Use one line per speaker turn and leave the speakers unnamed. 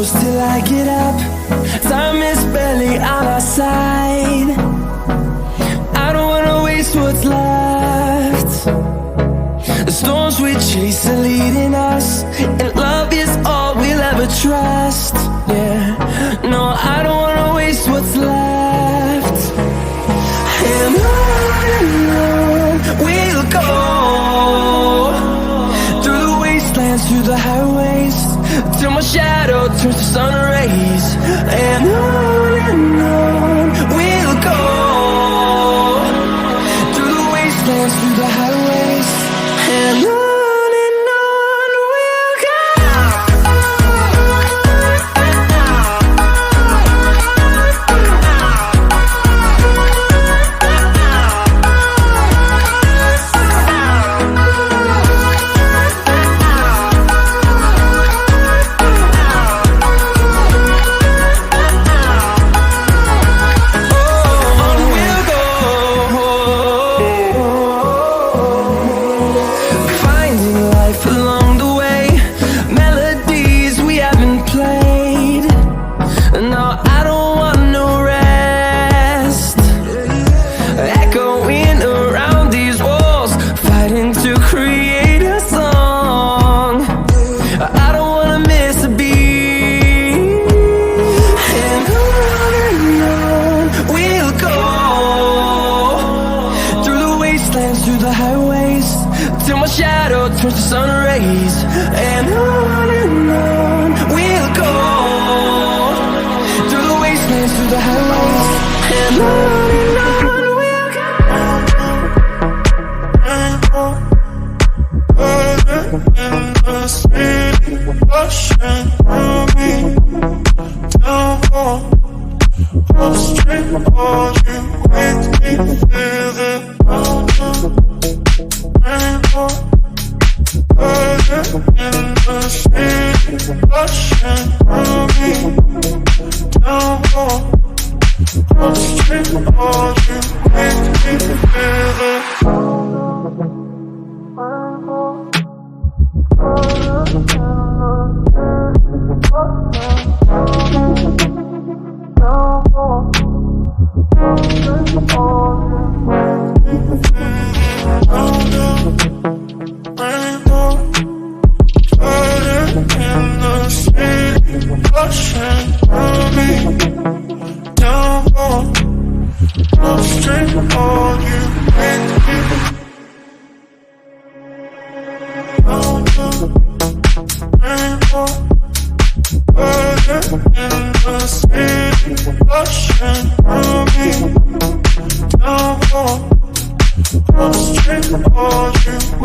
close till I get up. Time is barely on our side. I don't wanna waste what's left. The storms we chase are leading us, and love is all we'll ever trust. Yeah, no, I don't wanna waste what's left. And on we'll go, through the wastelands, through the highways, till my shadow turns to sun rays. And on we'll go, through the wastelands, through the highways, and on. Turns to sun rays, and on we'll go, through the wastelands, through the highways, and on we'll go. In the city, rushing through me, down upstream, all you make me feel it. In the city, rushing through me, down upstream, all you make me feel it. All you